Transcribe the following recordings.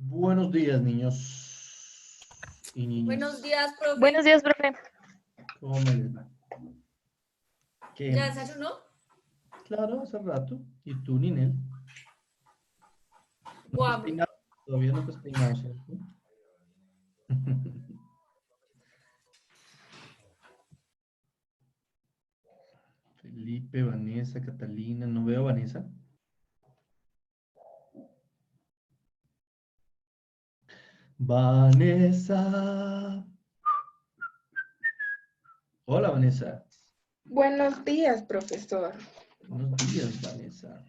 Buenos días, niños y niñas. Buenos días, profe. Buenos días, profe. ¿Cómo me les va? ¿Qué ¿Ya más? desayunó? Claro, hace rato. ¿Y tú, Ninel? ¿No te has Guau. peinado? Todavía no te has peinado, ¿cierto? Felipe, Vanessa, Catalina. ¿No veo a Vanessa? Vanessa. Hola, Vanessa. Buenos días, profesor. Buenos días, Vanessa.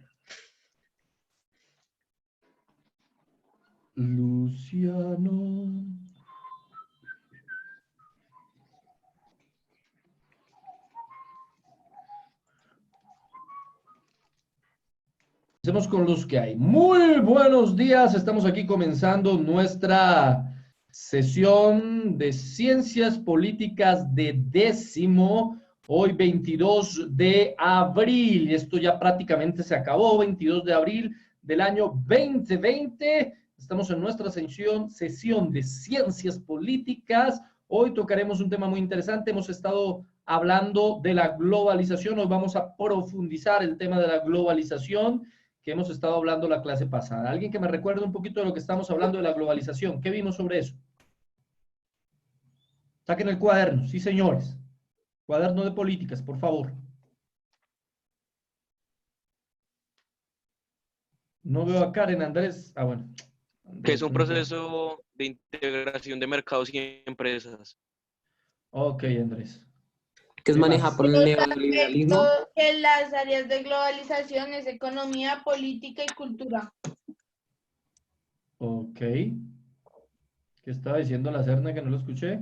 Luciano. Empecemos con los que hay. Muy buenos días. Estamos aquí comenzando nuestra sesión de Ciencias Políticas de décimo. Hoy 22 de abril. Esto ya prácticamente se acabó. 22 de abril del año 2020. Estamos en nuestra sesión de Ciencias Políticas. Hoy tocaremos un tema muy interesante. Hemos estado hablando de la globalización. Hoy vamos a profundizar el tema de la globalización que hemos estado hablando la clase pasada. Alguien que me recuerde un poquito de lo que estamos hablando de la globalización. ¿Qué vimos sobre eso? Saquen el cuaderno, sí señores. Cuaderno de políticas, por favor. No veo a Karen, Andrés. Ah, bueno. Andrés, Que es un proceso de integración de mercados y empresas. Ok, Andrés. Que es ¿Qué manejada más? por el neoliberalismo. Que las áreas de globalización es economía, política y cultura. Ok. ¿Qué estaba diciendo la Serna que no lo escuché?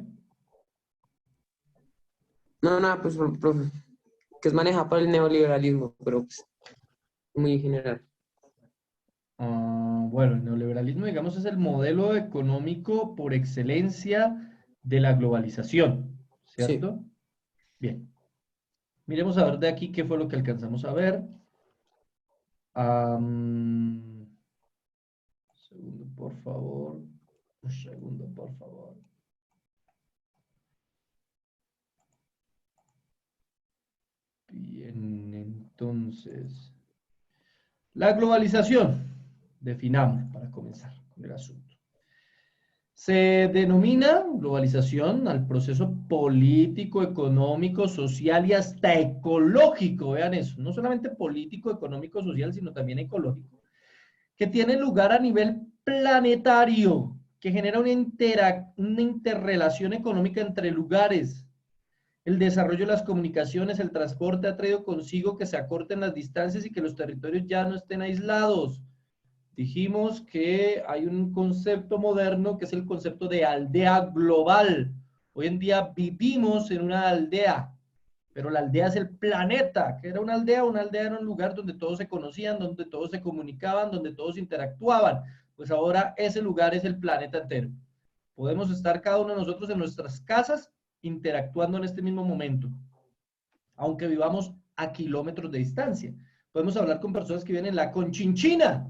No, pues, profe, que es manejada por el neoliberalismo, pero pues, muy general. Bueno, el neoliberalismo, digamos, es el modelo económico por excelencia de la globalización, Sí. ¿cierto? Bien. Miremos a ver de aquí qué fue lo que alcanzamos a ver. Segundo, por favor. Un segundo, por favor. Bien, entonces. La globalización. Definamos para comenzar con el asunto. Se denomina globalización al proceso político, económico, social y hasta ecológico. Vean eso. No solamente político, económico, social, sino también ecológico. Que tiene lugar a nivel planetario, que genera una interrelación económica entre lugares. El desarrollo de las comunicaciones, el transporte ha traído consigo que se acorten las distancias y que los territorios ya no estén aislados. Dijimos que hay un concepto moderno que es el concepto de aldea global. Hoy en día vivimos en una aldea, pero la aldea es el planeta. ¿Qué era una aldea? Una aldea era un lugar donde todos se conocían, donde todos se comunicaban, donde todos interactuaban. Pues ahora ese lugar es el planeta entero. Podemos estar cada uno de nosotros en nuestras casas interactuando en este mismo momento, aunque vivamos a kilómetros de distancia. Podemos hablar con personas que viven en la Conchinchina.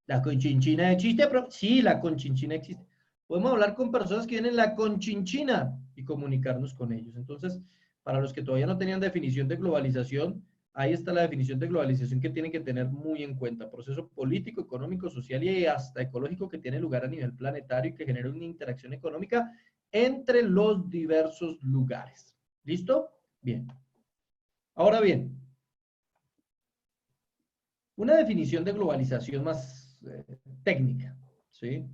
¿La Conchinchina existe? Sí, la Conchinchina existe. Podemos hablar con personas que viven en la Conchinchina y comunicarnos con ellos. Entonces, para los que todavía no tenían definición de globalización, ahí está la definición de globalización que tienen que tener muy en cuenta. Proceso político, económico, social y hasta ecológico que tiene lugar a nivel planetario y que genera una interacción económica entre los diversos lugares. ¿Listo? Bien. Ahora bien, una definición de globalización más técnica, ¿sí?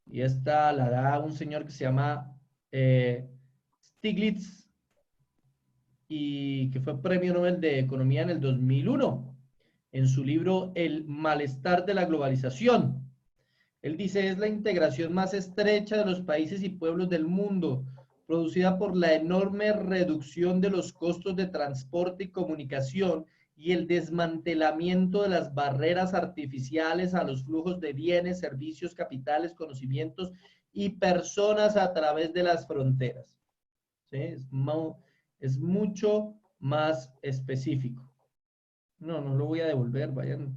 Y esta la da un señor que se llama Stiglitz y que fue premio Nobel de Economía en el 2001 en su libro El malestar de la globalización. Él dice, es la integración más estrecha de los países y pueblos del mundo, producida por la enorme reducción de los costos de transporte y comunicación y el desmantelamiento de las barreras artificiales a los flujos de bienes, servicios, capitales, conocimientos y personas a través de las fronteras. ¿Sí? Es mucho más específico. No lo voy a devolver, vayan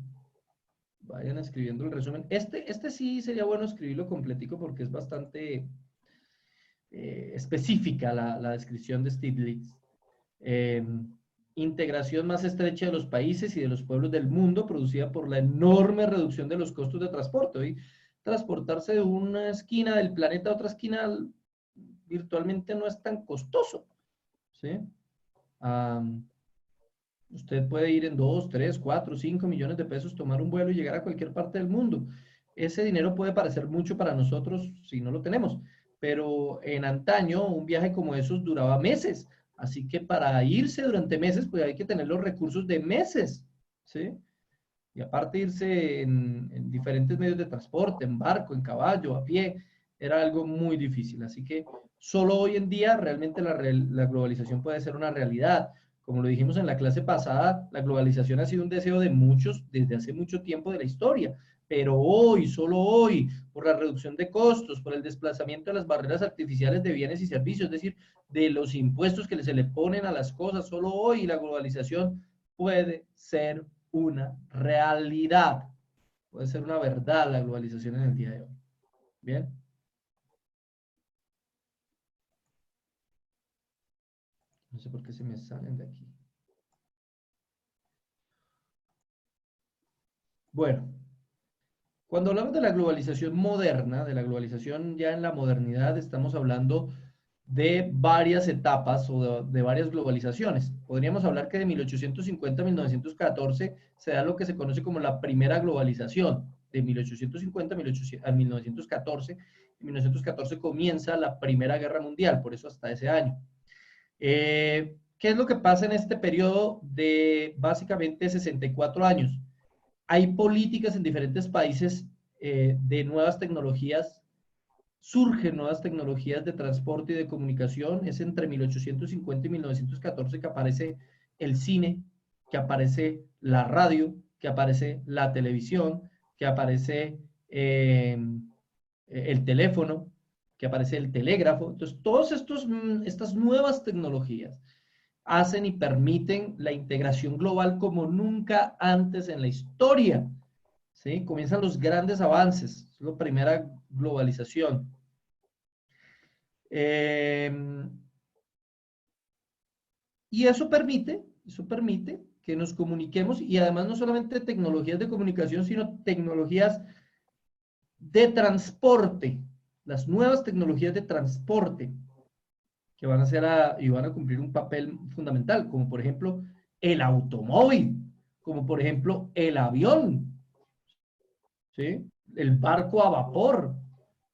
vayan escribiendo el resumen. Este sí sería bueno escribirlo completico porque es bastante específica la descripción de Stiglitz. Integración más estrecha de los países y de los pueblos del mundo producida por la enorme reducción de los costos de transporte. Hoy, transportarse de una esquina del planeta a otra esquina virtualmente no es tan costoso, ¿sí? Usted puede ir en 2, 3, 4, 5 millones de pesos, tomar un vuelo y llegar a cualquier parte del mundo. Ese dinero puede parecer mucho para nosotros si no lo tenemos, pero en antaño un viaje como esos duraba meses. Así que para irse durante meses, pues hay que tener los recursos de meses, ¿sí? Y aparte irse en diferentes medios de transporte, en barco, en caballo, a pie, era algo muy difícil. Así que solo hoy en día realmente la globalización puede ser una realidad. Como lo dijimos en la clase pasada, la globalización ha sido un deseo de muchos desde hace mucho tiempo de la historia. Pero hoy, solo hoy, por la reducción de costos, por el desplazamiento de las barreras artificiales de bienes y servicios, es decir, de los impuestos que se le ponen a las cosas, solo hoy la globalización puede ser una realidad. Puede ser una verdad la globalización en el día de hoy. ¿Bien? No sé por qué se me salen de aquí. Bueno, cuando hablamos de la globalización moderna, de la globalización ya en la modernidad, estamos hablando de varias etapas o de varias globalizaciones. Podríamos hablar que de 1850 a 1914 se da lo que se conoce como la primera globalización. De 1850 a 1914. En 1914 comienza la Primera Guerra Mundial, por eso hasta ese año. ¿Qué es lo que pasa en este periodo de básicamente 64 años? Hay políticas en diferentes países de nuevas tecnologías, surgen nuevas tecnologías de transporte y de comunicación. Es entre 1850 y 1914 que aparece el cine, que aparece la radio, que aparece la televisión, que aparece el teléfono, que aparece el telégrafo. Entonces, todas estas nuevas tecnologías hacen y permiten la integración global como nunca antes en la historia. ¿Sí? Comienzan los grandes avances, es la primera globalización. Y eso permite que nos comuniquemos y además no solamente tecnologías de comunicación, sino tecnologías de transporte, las nuevas tecnologías de transporte que van a ser y van a cumplir un papel fundamental, como por ejemplo el automóvil, como por ejemplo el avión, ¿sí? El barco a vapor,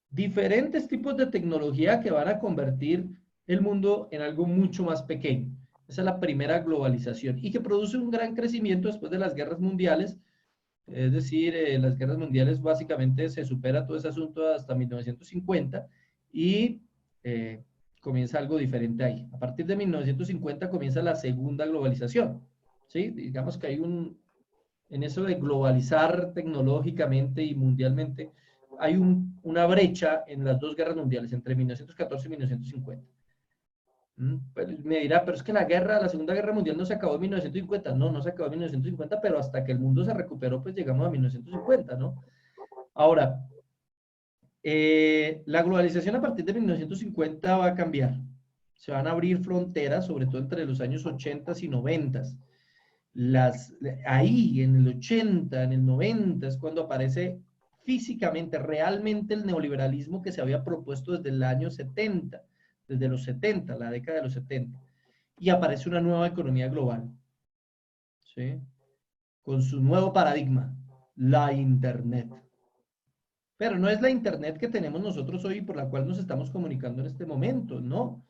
diferentes tipos de tecnología que van a convertir el mundo en algo mucho más pequeño. Esa es la primera globalización y que produce un gran crecimiento después de las guerras mundiales. Es decir, las guerras mundiales básicamente se supera todo ese asunto hasta 1950 y comienza algo diferente ahí. A partir de 1950 comienza la segunda globalización. ¿Sí? Digamos que hay en eso de globalizar tecnológicamente y mundialmente, hay una brecha en las dos guerras mundiales, entre 1914 y 1950. Pues me dirá, pero es que la Segunda Guerra Mundial no se acabó en 1950. No, no se acabó en 1950, pero hasta que el mundo se recuperó, pues llegamos a 1950, ¿no? Ahora, la globalización a partir de 1950 va a cambiar. Se van a abrir fronteras, sobre todo entre los años 80 y 90. Ahí, en el 80, en el 90, es cuando aparece físicamente, realmente el neoliberalismo que se había propuesto desde el año 70, desde los 70, la década de los 70. Y aparece una nueva economía global, ¿sí? Con su nuevo paradigma, la Internet. Pero no es la Internet que tenemos nosotros hoy por la cual nos estamos comunicando en este momento, no.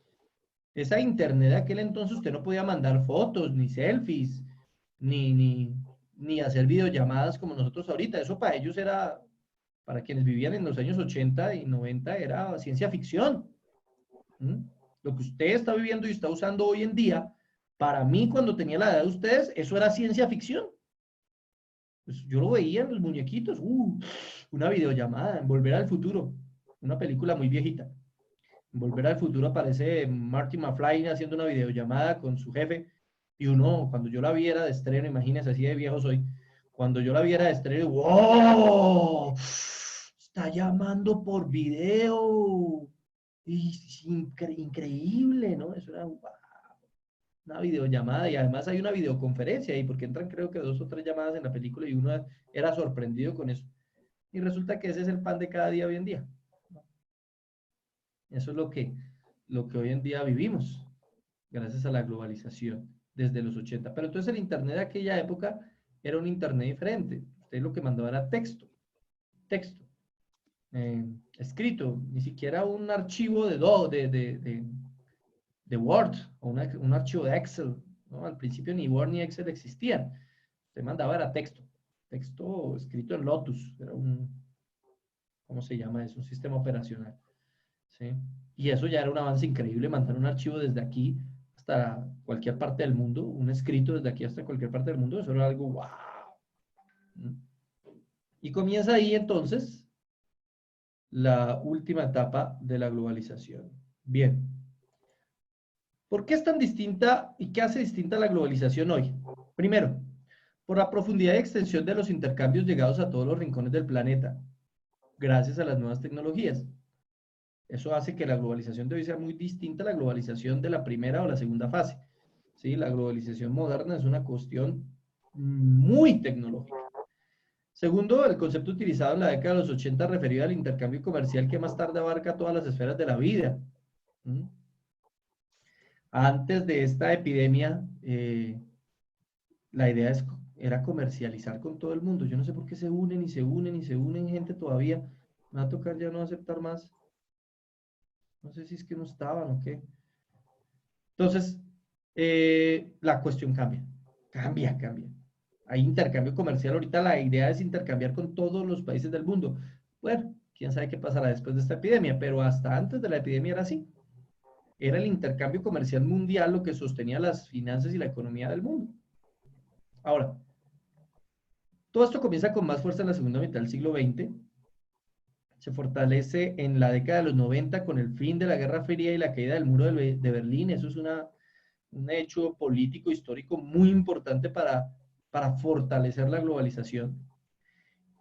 Esa Internet de aquel entonces usted no podía mandar fotos, ni selfies, ni hacer videollamadas como nosotros ahorita. Eso para ellos era, para quienes vivían en los años 80 y 90, era ciencia ficción. Lo que usted está viviendo y está usando hoy en día, para mí cuando tenía la edad de ustedes, eso era ciencia ficción. Pues yo lo veía en los muñequitos, una videollamada, en Volver al Futuro, una película muy viejita. En Volver al Futuro aparece Marty McFly haciendo una videollamada con su jefe, y uno, cuando yo la vi era de estreno, imagínense, así de viejo soy, Cuando yo la viera de estreno, ¡wow! Está llamando por video. Y increíble, ¿no? Eso era wow, una videollamada y además hay una videoconferencia ahí porque entran creo que 2 o 3 llamadas en la película y uno era sorprendido con eso. Y resulta que ese es el pan de cada día hoy en día. Eso es lo que hoy en día vivimos, gracias a la globalización desde los 80. Pero entonces el Internet de aquella época era un Internet diferente. Usted lo que mandaba era texto, escrito, ni siquiera un archivo de Word o un archivo de Excel, ¿no? Al principio ni Word ni Excel existían. Usted mandaba era texto escrito en Lotus, era ¿cómo se llama? Es un sistema operacional, ¿sí? Y eso ya era un avance increíble, mandar un archivo desde aquí hasta cualquier parte del mundo, un escrito desde aquí hasta cualquier parte del mundo, eso era algo wow. Y comienza ahí entonces la última etapa de la globalización. Bien. ¿Por qué es tan distinta y qué hace distinta la globalización hoy? Primero, por la profundidad y extensión de los intercambios llegados a todos los rincones del planeta, gracias a las nuevas tecnologías. Eso hace que la globalización de hoy sea muy distinta a la globalización de la primera o la segunda fase. ¿Sí? La globalización moderna es una cuestión muy tecnológica. Segundo, el concepto utilizado en la década de los 80 referido al intercambio comercial que más tarde abarca todas las esferas de la vida. Antes de esta epidemia, la idea era comercializar con todo el mundo. Yo no sé por qué se unen y se unen y se unen gente todavía. Me va a tocar ya no aceptar más. No sé si es que no estaban o qué. Entonces, la cuestión cambia. Cambia. Hay intercambio comercial. Ahorita la idea es intercambiar con todos los países del mundo. Bueno, quién sabe qué pasará después de esta epidemia, pero hasta antes de la epidemia era así. Era el intercambio comercial mundial lo que sostenía las finanzas y la economía del mundo. Ahora, todo esto comienza con más fuerza en la segunda mitad del siglo XX. Se fortalece en la década de los 90 con el fin de la Guerra Fría y la caída del muro de Berlín. Eso es un hecho político histórico muy importante para fortalecer la globalización.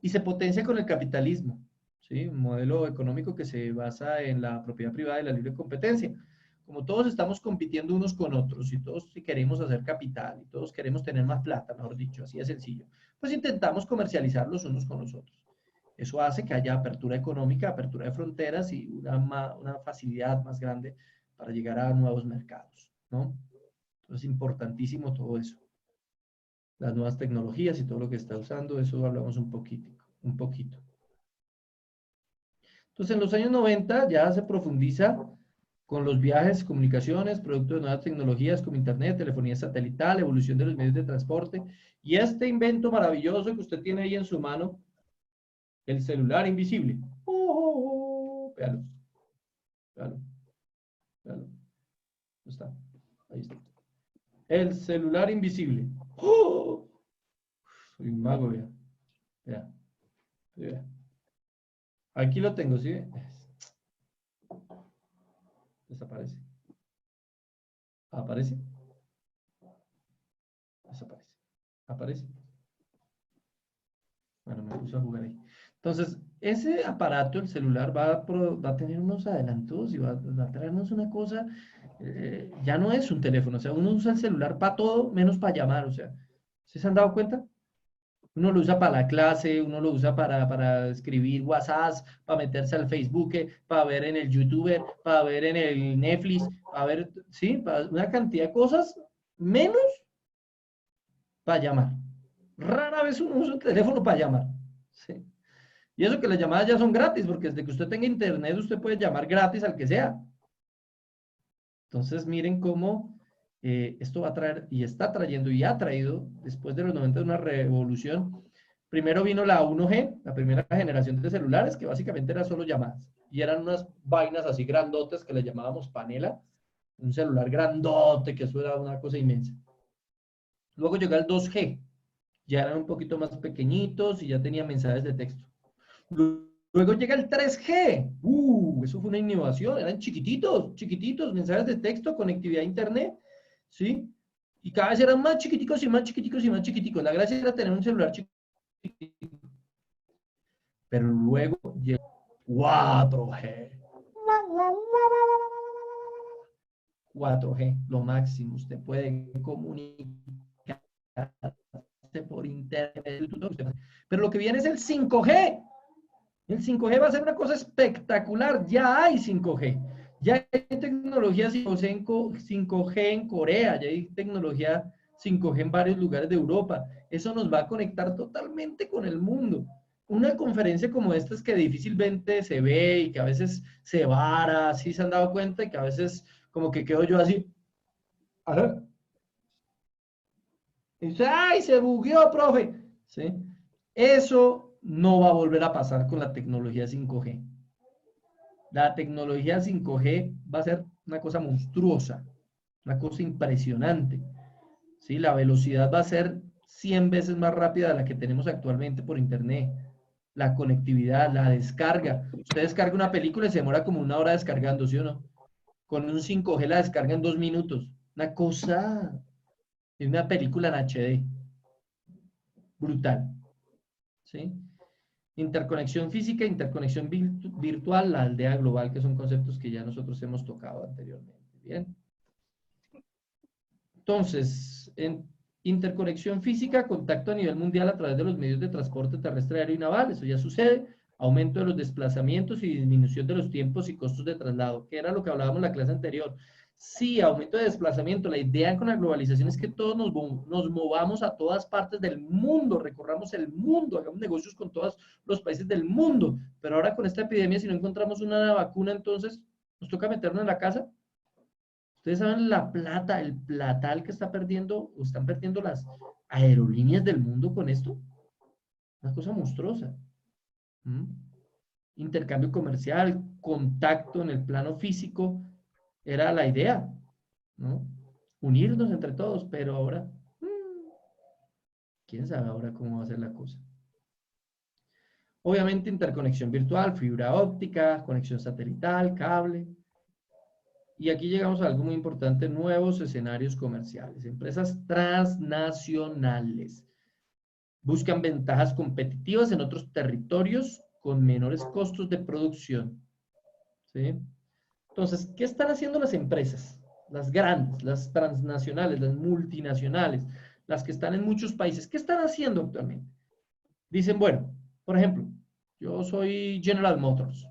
Y se potencia con el capitalismo, ¿sí? Un modelo económico que se basa en la propiedad privada y la libre competencia. Como todos estamos compitiendo unos con otros y todos queremos hacer capital y todos queremos tener más plata, mejor dicho, así de sencillo, pues intentamos comercializar los unos con los otros. Eso hace que haya apertura económica, apertura de fronteras y una facilidad más grande para llegar a nuevos mercados, ¿no? Entonces es importantísimo todo eso. Las nuevas tecnologías y todo lo que está usando, eso hablamos un poquito. Entonces en los años 90 ya se profundiza con los viajes, comunicaciones, productos de nuevas tecnologías como internet, telefonía satelital, evolución de los medios de transporte y este invento maravilloso que usted tiene ahí en su mano, el celular invisible. Véalo. ¿Dónde está? Ahí está. El celular invisible. ¡Oh! Soy un mago, vea. Aquí lo tengo, ¿sí? Desaparece. ¿Aparece? Desaparece. ¿Aparece? Bueno, me puse a jugar ahí. Entonces, ese aparato, el celular, va a tener unos adelantos y va a traernos una cosa, ya no es un teléfono, o sea, uno usa el celular para todo, menos para llamar, o sea, ¿sí se han dado cuenta? Uno lo usa para la clase, uno lo usa para escribir WhatsApp, para meterse al Facebook, para ver en el YouTube, para ver en el Netflix, para ver, sí, para una cantidad de cosas, menos para llamar. Rara vez uno usa un teléfono para llamar. ¿Sí? Y eso que las llamadas ya son gratis, porque desde que usted tenga internet, usted puede llamar gratis al que sea. Entonces, miren cómo esto va a traer, y está trayendo, y ha traído, después de los 90, una revolución. Primero vino la 1G, la primera generación de celulares, que básicamente era solo llamadas. Y eran unas vainas así grandotas que le llamábamos panela. Un celular grandote, que eso era una cosa inmensa. Luego llegó el 2G. Ya eran un poquito más pequeñitos y ya tenían mensajes de texto. Luego llega el 3G. Eso fue una innovación. Eran chiquititos, mensajes de texto, conectividad a internet, ¿sí? Y cada vez eran más chiquiticos y más chiquiticos y más chiquiticos. La gracia era tener un celular chiquitico Pero luego llegó 4G. 4G, lo máximo. Usted puede comunicarse por internet. Pero lo que viene es el 5G. El 5G va a ser una cosa espectacular. Ya hay 5G. Ya hay tecnología 5G en Corea. Ya hay tecnología 5G en varios lugares de Europa. Eso nos va a conectar totalmente con el mundo. Una conferencia como esta es que difícilmente se ve y que a veces se vara, ¿sí se han dado cuenta? Y que a veces como que quedo yo así. Ajá. Y dice, ¡ay, se bugueó, profe! ¿Sí? Eso no va a volver a pasar con la tecnología 5G. La tecnología 5G va a ser una cosa monstruosa, una cosa impresionante. ¿Sí? La velocidad va a ser 100 veces más rápida de la que tenemos actualmente por internet. La conectividad, la descarga. Usted descarga una película y se demora como 1 hora descargando, ¿sí o no? Con un 5G la descarga en 2 minutos. Una cosa de una película en HD. Brutal. ¿Sí? Interconexión física, interconexión virtual, la aldea global, que son conceptos que ya nosotros hemos tocado anteriormente. Bien. Entonces, en interconexión física, contacto a nivel mundial a través de los medios de transporte terrestre, aéreo y naval, eso ya sucede. Aumento de los desplazamientos y disminución de los tiempos y costos de traslado, que era lo que hablábamos en la clase anterior. Sí, aumento de desplazamiento. La idea con la globalización es que todos nos movamos a todas partes del mundo, recorramos el mundo, hagamos negocios con todos los países del mundo. Pero ahora con esta epidemia, si no encontramos una vacuna, entonces nos toca meternos en la casa. Ustedes saben la plata, el platal que está perdiendo o están perdiendo las aerolíneas del mundo con esto. Una cosa monstruosa. ¿Mm? Intercambio comercial, contacto en el plano físico, era la idea, ¿no? Unirnos entre todos, pero ahora, quién sabe ahora cómo va a ser la cosa. Obviamente interconexión virtual, fibra óptica, conexión satelital, cable. Y aquí llegamos a algo muy importante, nuevos escenarios comerciales. Empresas transnacionales buscan ventajas competitivas en otros territorios con menores costos de producción. ¿Sí? Entonces, ¿qué están haciendo las empresas? Las grandes, las transnacionales, las multinacionales, las que están en muchos países. ¿Qué están haciendo actualmente? Dicen, bueno, por ejemplo, yo soy General Motors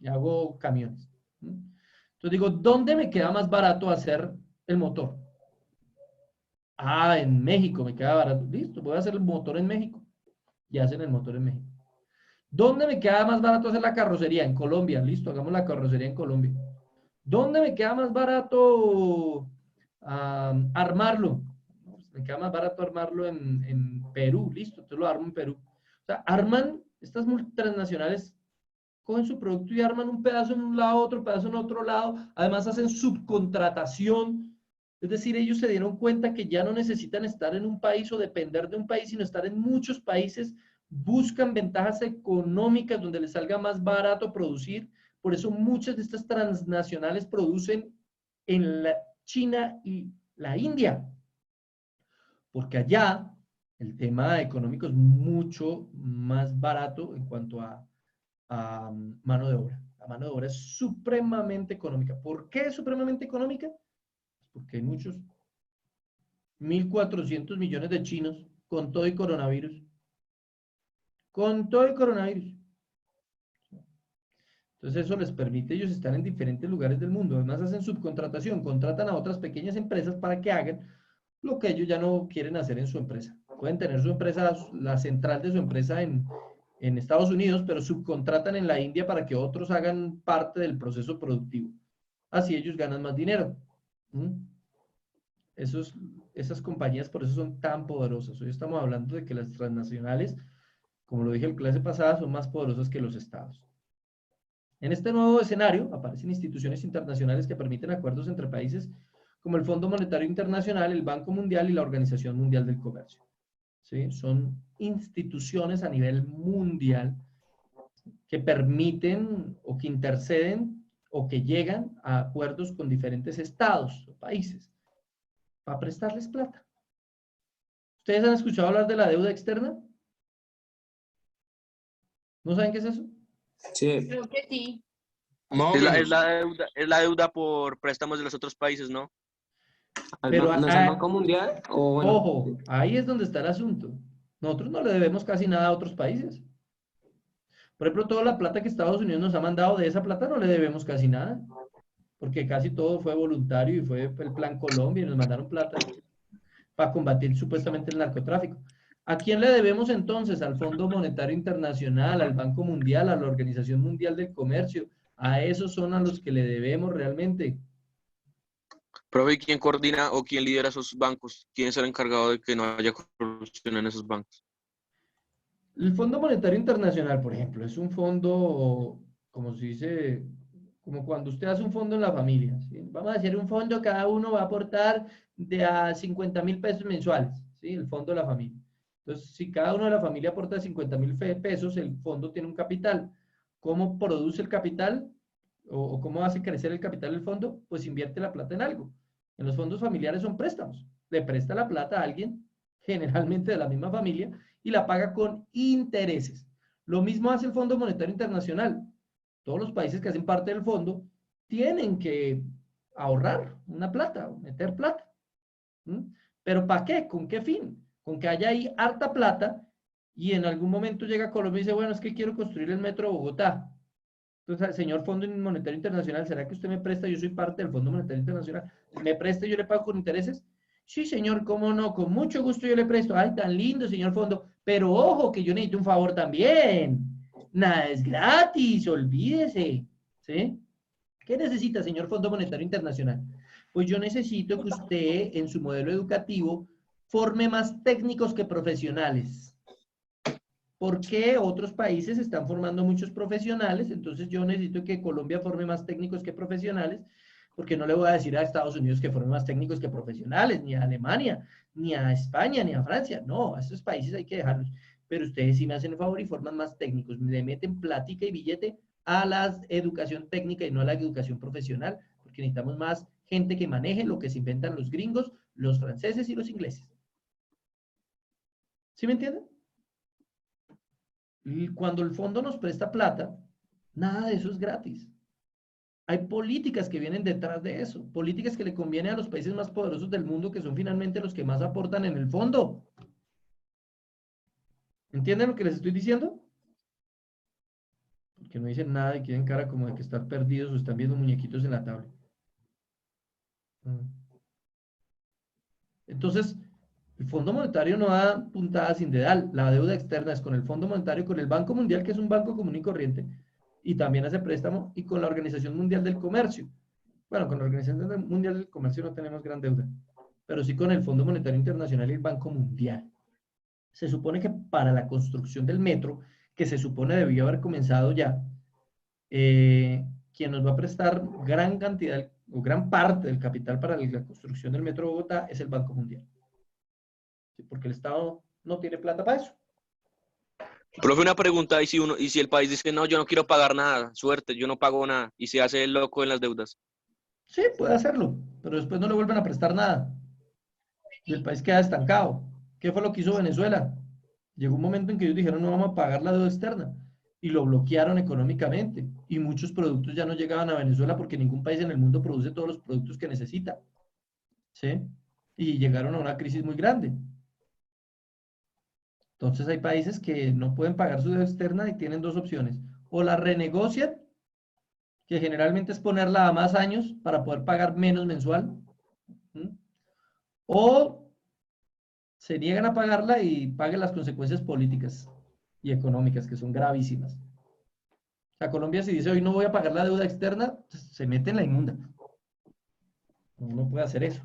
y hago camiones. Entonces digo, ¿dónde me queda más barato hacer el motor? Ah, en México me queda barato. Listo, voy a hacer el motor en México. Y hacen el motor en México. ¿Dónde me queda más barato hacer la carrocería? En Colombia. Listo, hagamos la carrocería en Colombia. ¿Dónde me queda más barato armarlo? Me queda más barato armarlo en Perú. Listo, entonces lo armo en Perú. O sea, arman, estas transnacionales cogen su producto y arman un pedazo en un lado, otro pedazo en otro lado. Además hacen subcontratación. Es decir, ellos se dieron cuenta que ya no necesitan estar en un país o depender de un país, sino estar en muchos países. Buscan ventajas económicas donde les salga más barato producir. Por eso muchas de estas transnacionales producen en la China y la India. Porque allá el tema económico es mucho más barato en cuanto a mano de obra. La mano de obra es supremamente económica. ¿Por qué es supremamente económica? Porque hay muchos, 1.400 millones de chinos con todo y coronavirus. Con todo y coronavirus. Entonces eso les permite a ellos estar en diferentes lugares del mundo. Además hacen subcontratación, contratan a otras pequeñas empresas para que hagan lo que ellos ya no quieren hacer en su empresa. Pueden tener su empresa, la central de su empresa en Estados Unidos, pero subcontratan en la India para que otros hagan parte del proceso productivo. Así ellos ganan más dinero. Esas compañías por eso son tan poderosas. Hoy estamos hablando de que las transnacionales, como lo dije en la clase pasada, son más poderosas que los estados. En este nuevo escenario aparecen instituciones internacionales que permiten acuerdos entre países como el Fondo Monetario Internacional, el Banco Mundial y la Organización Mundial del Comercio. ¿Sí? Son instituciones a nivel mundial que permiten o que interceden o que llegan a acuerdos con diferentes estados o países para prestarles plata. ¿Ustedes han escuchado hablar de la deuda externa? ¿No saben qué es eso? Sí, Creo que sí. Más o Es menos. la deuda por préstamos de los otros países, ¿no? Pero, ¿no es al Banco Mundial? O bueno, ojo, ahí es donde está el asunto. Nosotros no le debemos casi nada a otros países. Por ejemplo, toda la plata que Estados Unidos nos ha mandado, de esa plata no le debemos casi nada, porque casi todo fue voluntario y fue el Plan Colombia y nos mandaron plata para combatir supuestamente el narcotráfico. ¿A quién le debemos entonces? Al Fondo Monetario Internacional, al Banco Mundial, a la Organización Mundial del Comercio. A esos son a los que le debemos realmente. Profe, ¿y quién coordina o quién lidera esos bancos? ¿Quién es el encargado de que no haya corrupción en esos bancos? El Fondo Monetario Internacional, por ejemplo, es un fondo, como se dice, como cuando usted hace un fondo en la familia, ¿sí? Vamos a hacer un fondo, cada uno va a aportar de a 50.000 pesos mensuales, ¿sí? El fondo de la familia. Entonces, si cada uno de la familia aporta 50.000 pesos, el fondo tiene un capital. ¿Cómo produce el capital? ¿O cómo hace crecer el capital del fondo? Pues invierte la plata en algo. En los fondos familiares son préstamos. Le presta la plata a alguien, generalmente de la misma familia, y la paga con intereses. Lo mismo hace el Fondo Monetario Internacional. Todos los países que hacen parte del fondo tienen que ahorrar una plata, meter plata. ¿Mm? ¿Pero para qué? ¿Con qué fin? Con que haya ahí harta plata y en algún momento llega Colombia y dice, bueno, es que quiero construir el metro de Bogotá. Entonces, señor Fondo Monetario Internacional, ¿será que usted me presta? Yo soy parte del Fondo Monetario Internacional. ¿Me presta y yo le pago con intereses? Sí, señor, cómo no, con mucho gusto yo le presto. Ay, tan lindo, señor Fondo. Pero ojo, que yo necesito un favor también. Nada es gratis, olvídese. ¿Sí? ¿Qué necesita, señor Fondo Monetario Internacional? Pues yo necesito que usted, en su modelo educativo, forme más técnicos que profesionales. ¿Por qué otros países están formando muchos profesionales? Entonces yo necesito que Colombia forme más técnicos que profesionales, porque no le voy a decir a Estados Unidos que forme más técnicos que profesionales, ni a Alemania, ni a España, ni a Francia. No, a esos países hay que dejarlos. Pero ustedes sí me hacen el favor y forman más técnicos. Le meten plática y billete a la educación técnica y no a la educación profesional, porque necesitamos más gente que maneje lo que se inventan los gringos, los franceses y los ingleses. ¿Sí me entienden? Y cuando el fondo nos presta plata, nada de eso es gratis. Hay políticas que vienen detrás de eso, políticas que le convienen a los países más poderosos del mundo, que son finalmente los que más aportan en el fondo. ¿Entienden lo que les estoy diciendo? Porque no dicen nada y quieren cara como de que están perdidos o están viendo muñequitos en la tabla. Entonces, el Fondo Monetario no da puntada sin dedal. La deuda externa es con el Fondo Monetario, con el Banco Mundial, que es un banco común y corriente, y también hace préstamo, y con la Organización Mundial del Comercio. Bueno, con la Organización Mundial del Comercio no tenemos gran deuda, pero sí con el Fondo Monetario Internacional y el Banco Mundial. Se supone que para la construcción del metro, que se supone debió haber comenzado ya, quien nos va a prestar gran cantidad o gran parte del capital para la construcción del metro de Bogotá es el Banco Mundial. ¿Sí? Porque el Estado no tiene plata para eso. Profe, una pregunta, y si el país dice, no, yo no quiero pagar nada, suerte, yo no pago nada, y se hace el loco en las deudas? Sí, puede hacerlo, pero después no le vuelven a prestar nada. Y el país queda estancado. ¿Qué fue lo que hizo Venezuela? Llegó un momento en que ellos dijeron, no vamos a pagar la deuda externa. Y lo bloquearon económicamente. Y muchos productos ya no llegaban a Venezuela porque ningún país en el mundo produce todos los productos que necesita. ¿Sí? Y llegaron a una crisis muy grande. Entonces hay países que no pueden pagar su deuda externa y tienen dos opciones. O la renegocian, que generalmente es ponerla a más años para poder pagar menos mensual. ¿Mm? O se niegan a pagarla y paguen las consecuencias políticas y económicas, que son gravísimas. O sea, Colombia si dice hoy no voy a pagar la deuda externa, se mete en la inmunda. No puede hacer eso.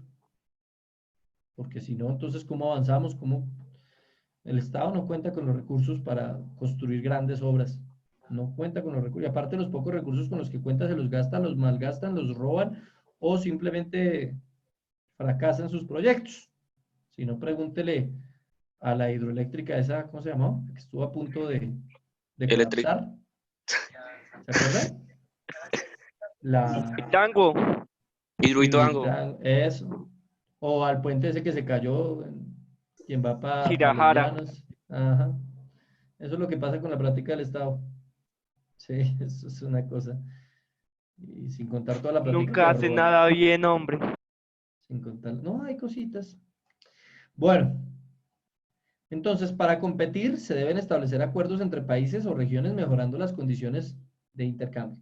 Porque si no, entonces, ¿cómo avanzamos? ¿Cómo? El Estado no cuenta con los recursos para construir grandes obras. No cuenta con los recursos. Y aparte, los pocos recursos con los que cuenta se los gastan, los malgastan, los roban o simplemente fracasan sus proyectos. Si no, pregúntele a la hidroeléctrica esa, ¿cómo se llamó? Que estuvo a punto de colapsar. ¿Se acuerdan? La Tango. Hidroituango. Eso. O al puente ese que se cayó, quien va para los Girajara. llanos. Ajá. Eso es lo que pasa con la práctica del Estado. Sí, eso es una cosa. Y sin contar toda la práctica que Nunca hace roban. nada bien, hombre. Sin contar. No, hay cositas. Bueno, entonces, para competir se deben establecer acuerdos entre países o regiones mejorando las condiciones de intercambio.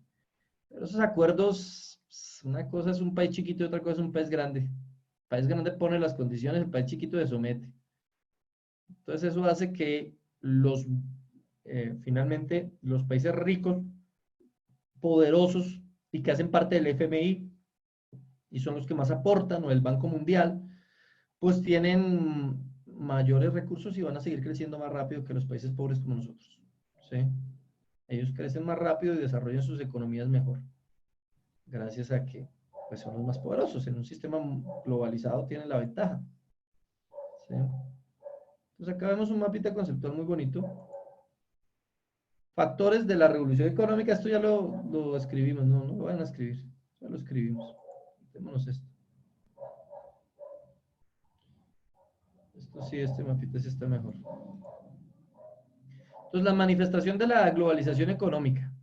Pero esos acuerdos, una cosa es un país chiquito y otra cosa es un país grande. El país grande pone las condiciones, el país chiquito se somete. Entonces eso hace que finalmente los países ricos, poderosos y que hacen parte del FMI y son los que más aportan, o el Banco Mundial, pues tienen mayores recursos y van a seguir creciendo más rápido que los países pobres como nosotros. ¿Sí? Ellos crecen más rápido y desarrollan sus economías mejor, gracias a que pues, son los más poderosos. En un sistema globalizado tienen la ventaja. ¿Sí? Entonces acá vemos un mapita conceptual muy bonito. Factores de la revolución económica, esto ya lo escribimos, no lo van a escribir, ya lo escribimos. Démonos esto. Esto sí, este mapita sí está mejor. Entonces, la manifestación de la globalización económica.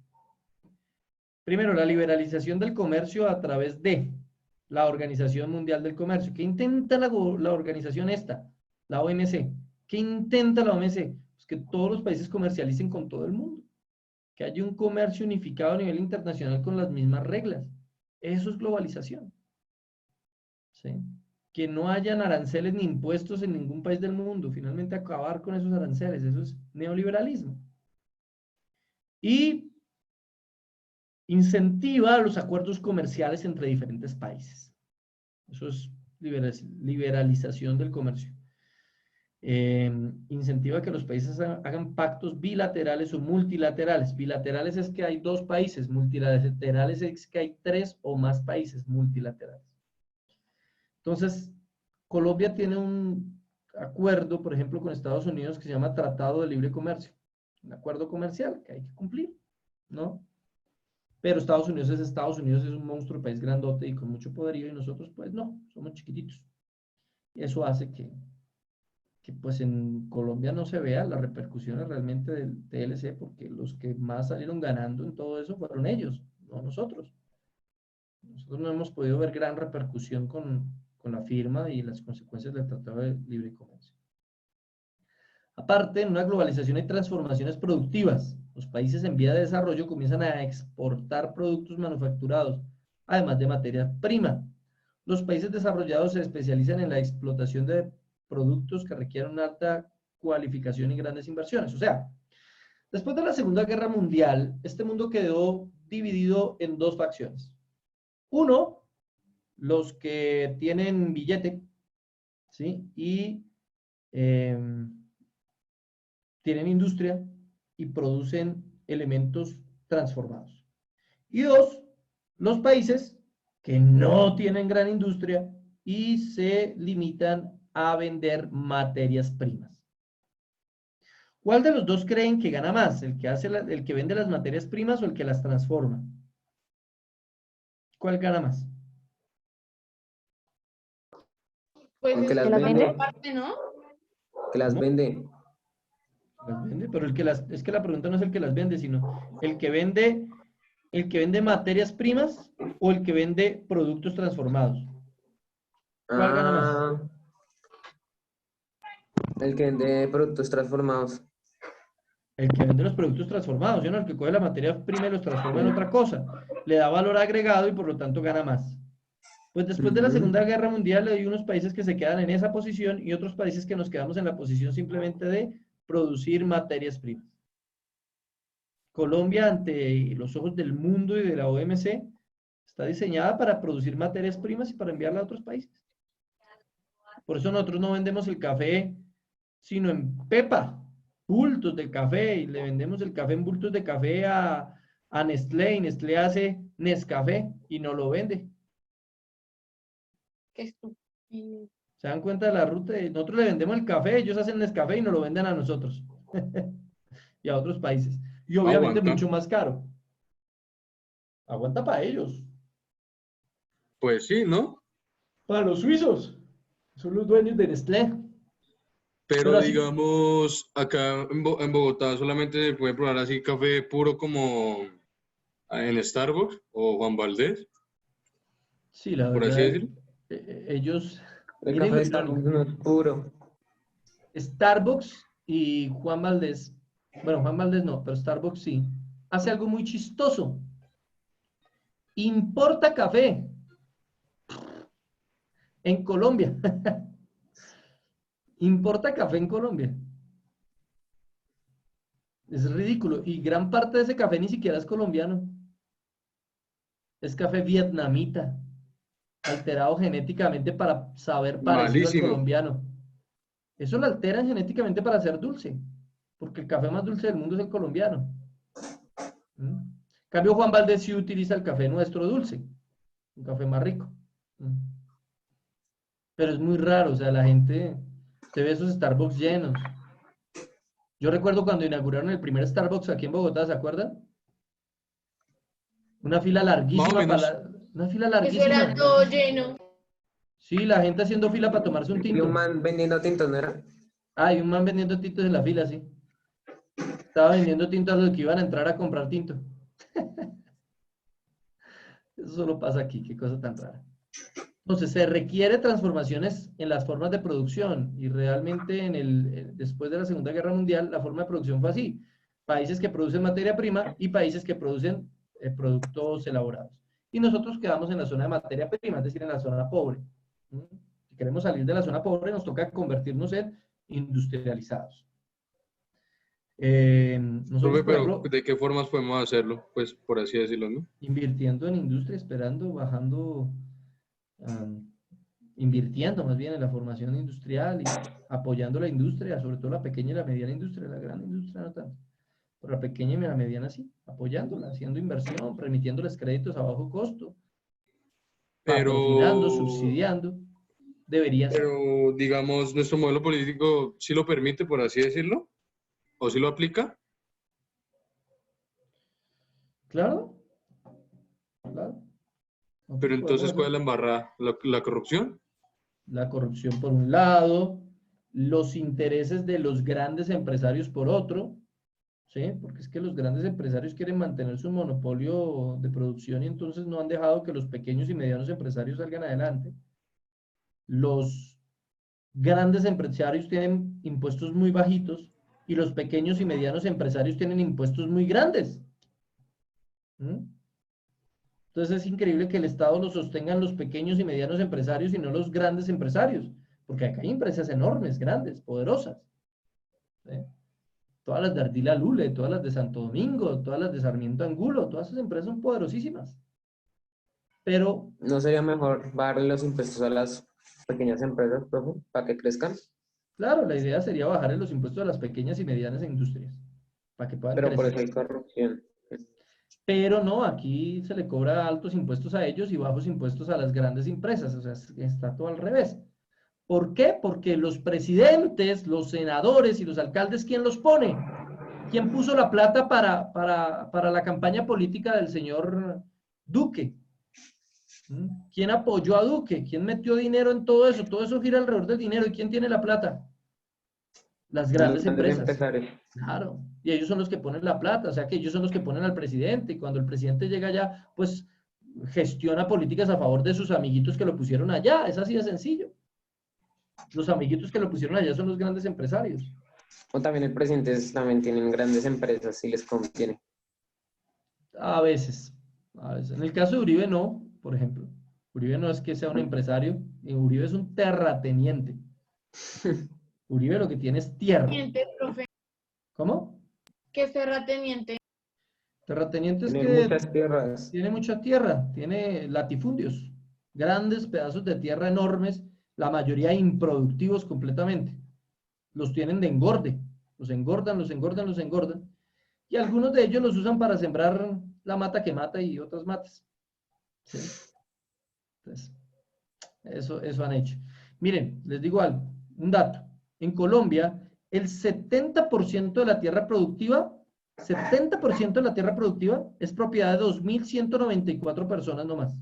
Primero, la liberalización del comercio a través de la Organización Mundial del Comercio. ¿Qué intenta la organización esta? La OMC. ¿Qué intenta la OMC? Pues que todos los países comercialicen con todo el mundo. Que haya un comercio unificado a nivel internacional con las mismas reglas. Eso es globalización. ¿Sí? Que no hayan aranceles ni impuestos en ningún país del mundo. Finalmente acabar con esos aranceles. Eso es neoliberalismo. Y incentiva los acuerdos comerciales entre diferentes países. Eso es liberalización del comercio. Incentiva que los países hagan pactos bilaterales o multilaterales. Bilaterales es que hay dos países, multilaterales es que hay 3 o más países multilaterales. Entonces, Colombia tiene un acuerdo, por ejemplo, con Estados Unidos que se llama Tratado de Libre Comercio. Un acuerdo comercial que hay que cumplir, ¿no? Pero Estados Unidos es un monstruo, país grandote y con mucho poderío, y nosotros pues no, somos chiquititos. Y eso hace que pues en Colombia no se vean las repercusiones realmente del TLC, porque los que más salieron ganando en todo eso fueron ellos, no nosotros. Nosotros no hemos podido ver gran repercusión con la firma y las consecuencias del Tratado de Libre Comercio. Aparte, en una globalización hay transformaciones productivas. Los países en vía de desarrollo comienzan a exportar productos manufacturados, además de materia prima. Los países desarrollados se especializan en la explotación de productos que requieren una alta cualificación y grandes inversiones. O sea, después de la Segunda Guerra Mundial, este mundo quedó dividido en dos facciones. Uno, los que tienen billete, ¿sí? Y tienen industria y producen elementos transformados. Y dos, los países que no tienen gran industria y se limitan a vender materias primas. ¿Cuál de los dos creen que gana más? ¿El que vende las materias primas o el que las transforma? ¿Cuál gana más? Pues El que es las que vende. por parte, ¿no? Que las ¿Cómo? vende. Las vende, pero es que la pregunta no es el que las vende, sino el que vende materias primas o el que vende productos transformados. ¿Cuál gana más? El que vende productos transformados. El que vende los productos transformados, ¿no? El que coge la materia prima y los transforma en otra cosa. Le da valor agregado y por lo tanto gana más. Pues después de la Segunda Guerra Mundial hay unos países que se quedan en esa posición y otros países que nos quedamos en la posición simplemente de producir materias primas. Colombia, ante los ojos del mundo y de la OMC, está diseñada para producir materias primas y para enviarla a otros países. Por eso nosotros no vendemos el café, sino en pepa, bultos de café, y le vendemos el café en bultos de café a Nestlé, y Nestlé hace Nescafé y no lo vende. Qué estúpido. ¿Se dan cuenta de la ruta? Nosotros le vendemos el café, ellos hacen Nescafé y nos lo venden a nosotros y a otros países. Y obviamente Aguanta. mucho más caro. Aguanta para ellos. Pues sí, ¿no? Para los suizos. Son los dueños de Nestlé. Pero así- digamos, acá en Bogotá solamente se puede probar así café puro como en Starbucks o Juan Valdez, sí, la por así verdad, decirlo. ellos, El miren café lo de Starbucks irónico. no es puro. Starbucks y Juan Valdez, bueno, Juan Valdez no, pero Starbucks sí, hace algo muy chistoso. Importa café en Colombia. Importa café en Colombia. Es ridículo. Y gran parte de ese café ni siquiera es colombiano. Es café vietnamita, alterado genéticamente para saber parecido al Malísimo. colombiano. Eso lo alteran genéticamente para ser dulce, porque el café más dulce del mundo es el colombiano. ¿Mm? En cambio, Juan Valdez sí utiliza el café nuestro dulce, un café más rico. ¿Mm? Pero es muy raro, o sea, la gente, usted ve esos Starbucks llenos. Yo recuerdo cuando inauguraron el primer Starbucks aquí en Bogotá, ¿se acuerdan? Una fila Más o larguísima menos. una fila Eso era larguísima, todo larguísima. lleno. Sí, la gente haciendo fila para tomarse un Y un tinto. man vendiendo tintos, ¿no era? Ah, y un man vendiendo tintos en la fila, sí. Estaba vendiendo tinto a los que iban a entrar a comprar tinto. Eso solo pasa aquí, qué cosa tan rara. Entonces, se requiere transformaciones en las formas de producción y realmente después de la Segunda Guerra Mundial la forma de producción fue así. Países que producen materia prima y países que producen productos elaborados. Y nosotros quedamos en la zona de materia prima, es decir, en la zona pobre. ¿Mm? Si queremos salir de la zona pobre, nos toca convertirnos en industrializados. Nosotros, Profe, por pero ejemplo, ¿de qué formas podemos hacerlo? Pues por así decirlo, ¿no? invirtiendo en industria, esperando, bajando, um, invirtiendo más bien en la formación industrial y apoyando la industria, sobre todo la pequeña y la mediana industria, la gran industria no tanto, pero la pequeña y la mediana sí, apoyándola, haciendo inversión, permitiéndoles créditos a bajo costo, Pero, patrocinando, subsidiando, debería ser. pero digamos, nuestro modelo político sí lo permite, por así decirlo, o sí lo aplica. Claro, claro. Pero Nosotros podemos entonces, ¿cuál hacer es la embarrada? ¿La corrupción? la corrupción por un lado, los intereses de los grandes empresarios por otro, ¿sí? Porque es que los grandes empresarios quieren mantener su monopolio de producción y entonces no han dejado que los pequeños y medianos empresarios salgan adelante. Los grandes empresarios tienen impuestos muy bajitos y los pequeños y medianos empresarios tienen impuestos muy grandes. ¿Mm? Entonces es increíble que el Estado lo sostengan los pequeños y medianos empresarios y no los grandes empresarios, porque acá hay empresas enormes, grandes, poderosas. ¿Sí? Todas las de Ardila Lule, todas las de Santo Domingo, todas las de Sarmiento Angulo, todas esas empresas son poderosísimas. Pero, ¿No sería mejor bajarle los impuestos a las pequeñas empresas, profe, para que crezcan? claro, la idea sería bajar los impuestos a las pequeñas y medianas industrias, para que puedan Pero por crecer. eso hay corrupción. Pero no, aquí se le cobra altos impuestos a ellos y bajos impuestos a las grandes empresas, o sea, está todo al revés. ¿Por qué? Porque los presidentes, los senadores y los alcaldes, ¿quién los pone? ¿Quién puso la plata para la campaña política del señor Duque? ¿Quién apoyó a Duque? ¿Quién metió dinero en todo eso? Todo eso gira alrededor del dinero. ¿Y quién tiene la plata? Las Los grandes grandes empresas. empresarios. Claro. Y ellos son los que ponen la plata, o sea que ellos son los que ponen al presidente. Y cuando el presidente llega allá, pues gestiona políticas a favor de sus amiguitos que lo pusieron allá. Es así de sencillo. Los amiguitos que lo pusieron allá son los grandes empresarios. O también el presidente también tienen grandes empresas si les conviene. A veces, a veces. En el caso de Uribe no, por ejemplo. Uribe no es que sea un empresario, Uribe es un terrateniente. Uribe lo que tiene es tierra. Teniente, profe. ¿Cómo? ¿Qué es terrateniente? Terrateniente es Tener que muchas tierras. tiene mucha tierra, tiene latifundios, grandes pedazos de tierra enormes, la mayoría improductivos completamente. Los tienen de engorde, los engordan, los engordan, los engordan. Y algunos de ellos los usan para sembrar la mata que mata y otras matas. ¿Sí? Entonces, eso han hecho. Miren, les digo algo, un dato. En Colombia, el 70% de la tierra productiva, 70% de la tierra productiva es propiedad de 2.194 personas nomás.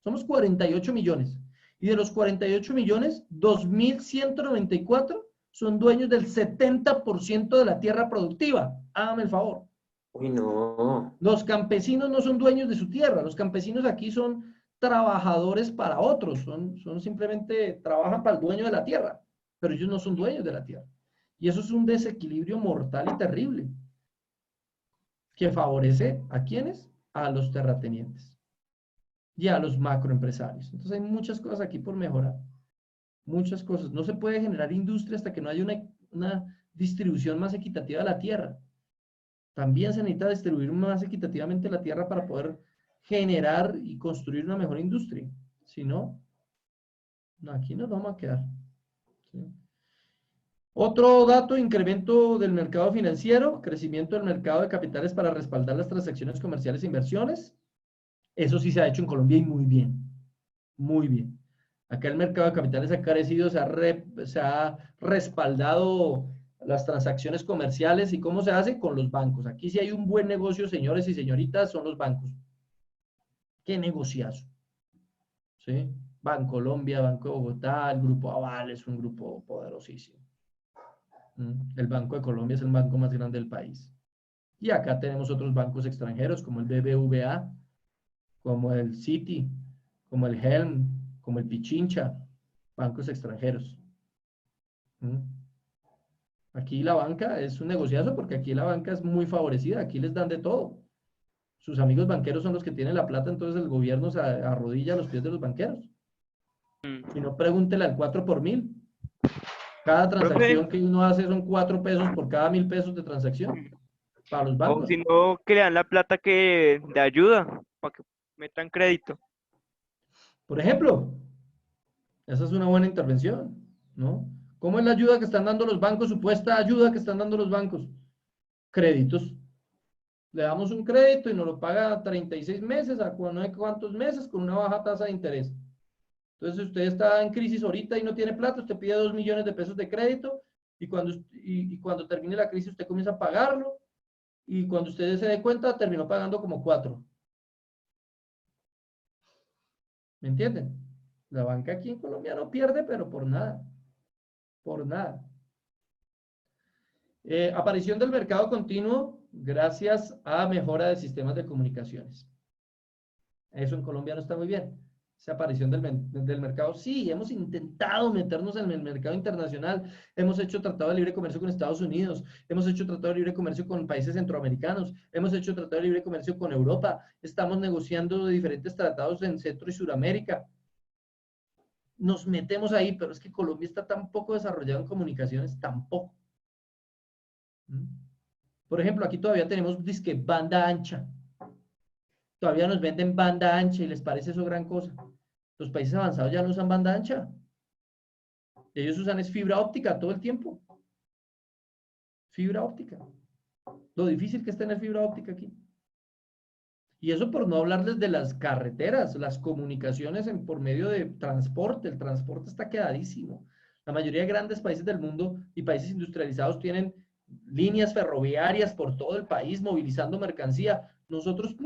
Somos 48 millones. Y de los 48 millones, 2.194 son dueños del 70% de la tierra productiva. Hágame el favor. Uy, no. Los campesinos no son dueños de su tierra. Los campesinos aquí son trabajadores para otros. Son simplemente, trabajan para el dueño de la tierra, pero ellos no son dueños de la tierra. Y eso es un desequilibrio mortal y terrible que favorece ¿a quiénes? A los terratenientes y a los macroempresarios. Entonces hay muchas cosas aquí por mejorar. Muchas cosas. No se puede generar industria hasta que no haya una distribución más equitativa de la tierra. También se necesita distribuir más equitativamente la tierra para poder generar y construir una mejor industria. Si no, aquí nos vamos a quedar. ¿Sí? Otro dato, incremento del mercado financiero, crecimiento del mercado de capitales para respaldar las transacciones comerciales e inversiones. Eso sí se ha hecho en Colombia y muy bien. Muy bien. Acá el mercado de capitales ha crecido, se ha respaldado las transacciones comerciales. ¿Y cómo se hace? Con los bancos. Aquí sí hay un buen negocio, señores y señoritas, son los bancos. ¡Qué negociazo! ¿Sí? Bancolombia, Banco de Bogotá, el Grupo Aval es un grupo poderosísimo. El Banco de Colombia es el banco más grande del país. Y acá tenemos otros bancos extranjeros como el BBVA, como el Citi, como el Helm, como el Pichincha, bancos extranjeros. Aquí la banca es un negociazo porque aquí la banca es muy favorecida, aquí les dan de todo. Sus amigos banqueros son los que tienen la plata, entonces el gobierno se arrodilla a los pies de los banqueros. Y no pregúntele al 4 por 1000. Cada transacción que uno hace son 4 pesos por cada 1000 pesos de transacción para los O bancos. si no, que le dan la plata que de ayuda para que metan crédito. Por ejemplo, esa es una buena intervención, ¿no? ¿Cómo es la ayuda que están dando los bancos? Supuesta ayuda que están dando los bancos. Créditos. Le damos un crédito y nos lo paga a 36 meses, a no sé cuántos meses, con una baja tasa de interés. Entonces, si usted está en crisis ahorita y no tiene plata, usted pide 2 millones de pesos de crédito y cuando termine la crisis usted comienza a pagarlo y cuando usted se dé cuenta terminó pagando como 4. ¿Me entienden? La banca aquí en Colombia no pierde, pero por nada. Por nada. Aparición del mercado continuo gracias a mejora de sistemas de comunicaciones. Eso en Colombia no está muy bien. Esa aparición del mercado. Sí, hemos intentado meternos en el mercado internacional. Hemos hecho tratado de libre comercio con Estados Unidos. Hemos hecho tratado de libre comercio con países centroamericanos. Hemos hecho tratado de libre comercio con Europa. Estamos negociando diferentes tratados en Centro y Suramérica. Nos metemos ahí, pero es que Colombia está tan poco desarrollado en comunicaciones, tampoco. Por ejemplo, aquí todavía tenemos disque banda ancha. Todavía nos venden banda ancha y les parece eso gran cosa. Los países avanzados ya no usan banda ancha. Ellos usan es fibra óptica todo el tiempo. Fibra óptica. Lo difícil que es tener fibra óptica aquí. Y eso por no hablarles de las carreteras, las comunicaciones por medio de transporte. El transporte está quedadísimo. La mayoría de grandes países del mundo y países industrializados tienen líneas ferroviarias por todo el país movilizando mercancía. Nosotros,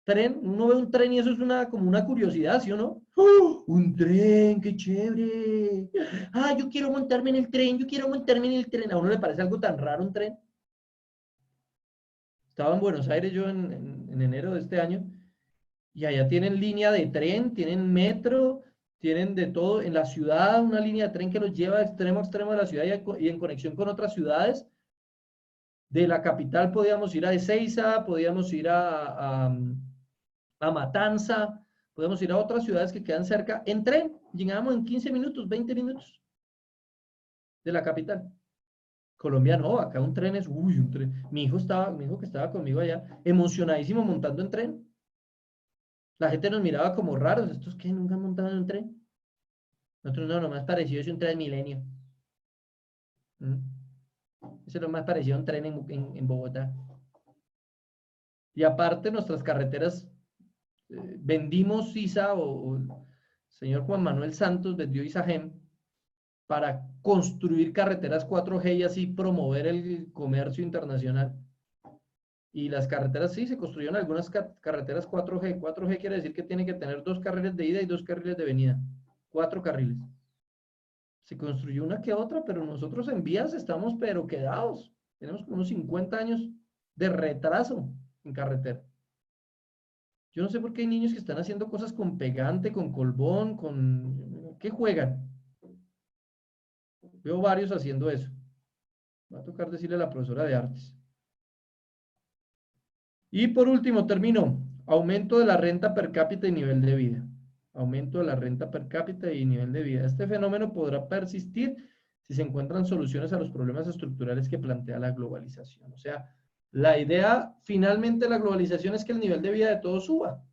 tren, uno ve un tren y eso es como una curiosidad, ¿sí o no? ¡Oh, un tren, qué chévere! Ah, yo quiero montarme en el tren, yo quiero montarme en el tren. ¿A uno le parece algo tan raro un tren? Estaba en Buenos Aires yo en enero de este año y allá tienen línea de tren, tienen metro, tienen de todo. En la ciudad una línea de tren que los lleva de extremo a extremo de la ciudad y en conexión con otras ciudades. De la capital podíamos ir a Ezeiza, podíamos ir a Matanza, podíamos ir a otras ciudades que quedan cerca en tren. Llegábamos en 15 minutos, 20 minutos de la capital. Colombia no, acá un tren es, un tren. Mi hijo que estaba conmigo allá, emocionadísimo montando en tren. La gente nos miraba como raros, ¿estos qué? ¿Nunca han montado en un tren? Nosotros no, lo más parecido es un Transmilenio. Eso es lo más parecido a un tren en Bogotá. Y aparte nuestras carreteras, vendimos ISA o el señor Juan Manuel Santos vendió ISAGEM para construir carreteras 4G y así promover el comercio internacional. Y las carreteras, sí, se construyeron algunas carreteras 4G. 4G quiere decir que tiene que tener 2 carriles de ida y 2 carriles de venida. 4 carriles. Se construyó una que otra, pero nosotros en vías estamos pero quedados. Tenemos como unos 50 años de retraso en carretera. Yo no sé por qué hay niños que están haciendo cosas con pegante, con colbón, con... ¿Qué juegan? Veo varios haciendo eso. Va a tocar decirle a la profesora de artes. Y por último, termino. Aumento de la renta per cápita y nivel de vida. Aumento de la renta per cápita y nivel de vida. Este fenómeno podrá persistir si se encuentran soluciones a los problemas estructurales que plantea la globalización. O sea, la idea finalmente de la globalización es que el nivel de vida de todos suba,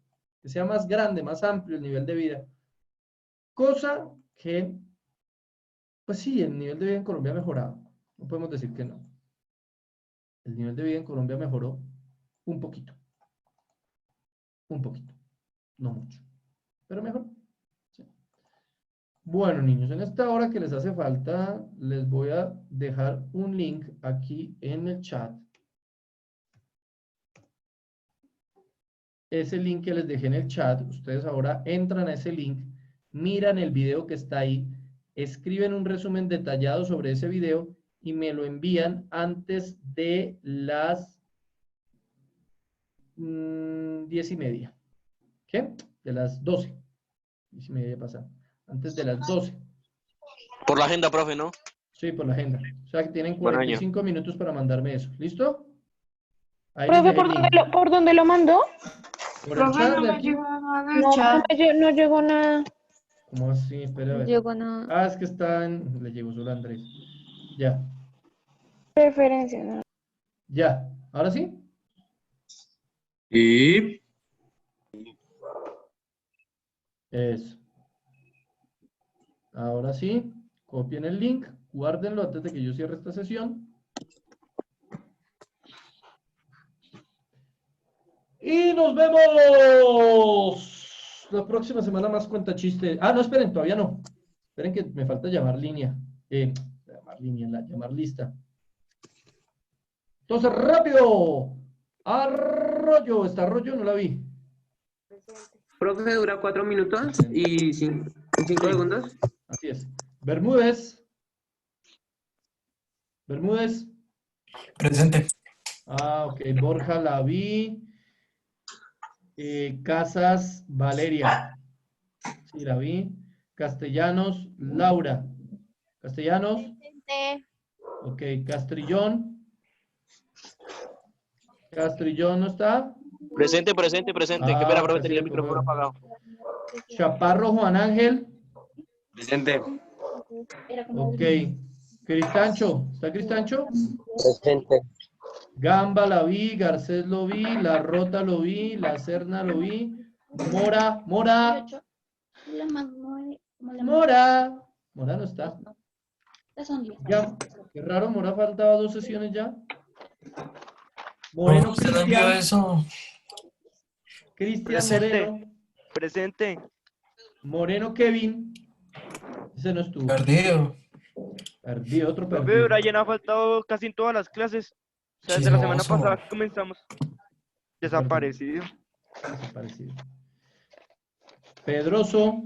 que sea más grande, más amplio el nivel de vida. Cosa que, pues sí, el nivel de vida en Colombia ha mejorado. No podemos decir que no. El nivel de vida en Colombia mejoró un poquito. Un poquito. No mucho. Pero mejor. Sí. Bueno, niños, en esta hora que les hace falta, les voy a dejar un link aquí en el chat. Ese link que les dejé en el chat, ustedes ahora entran a ese link, miran el video que está ahí, escriben un resumen detallado sobre ese video y me lo envían antes de las 10:30. ¿Qué? De las 12. 10:30 pasa. Antes de las 12. Por la agenda, profe, ¿no? Sí, por la agenda. O sea que tienen Buen año. 45 minutos para mandarme eso. ¿Listo? Ahí les Profe, dejé el link. ¿por dónde lo mandó? Por el Profe, chat no de me aquí. llegó nada del No, chat. no llegó nada. ¿Cómo así? Espera a ver. Llegó nada. Ah, es que está en... Le llegó solo a Andrés. Ya. Preferencia, no. Ya. ¿Ahora sí? Y Eso. Ahora sí. Copien el link. Guárdenlo antes de que yo cierre esta sesión. Y nos vemos la próxima semana más cuenta chiste. Ah, no, esperen, todavía no. Esperen que me falta llamar línea. Llamar lista. Entonces, rápido. Arroyo. ¿Está Arroyo? No la vi. Profe, dura 4 minutos y 5 segundos. Así es. Bermúdez. Bermúdez. Presente. Ah, ok. Borja la vi. Casas Valeria. Sí, la vi. Castellanos Laura. Castellanos. Presente. Ok. Castrillón. Castrillón no está. Presente. Ah, Qué pena, profe, tenía el presente, micrófono bueno. apagado. Chaparro Juan Ángel. Presente. Ok. Cristancho. ¿Está Cristancho? Presente. Gamba la vi, Garcés lo vi, La Rota lo vi, La Serna lo vi, Mora no está. Ya, qué raro, Mora faltaba 2 sesiones ya. Moreno Usted no envió Cristian, eso. Cristian Presente. Moreno, Presente. Moreno Kevin, ese no estuvo. Perdido. Perdido, otro Profe, perdido. Brian ha faltado casi en todas las clases. O sea, desde la semana Chismoso. pasada que comenzamos. Desaparecido. Desaparecido. Pedroso,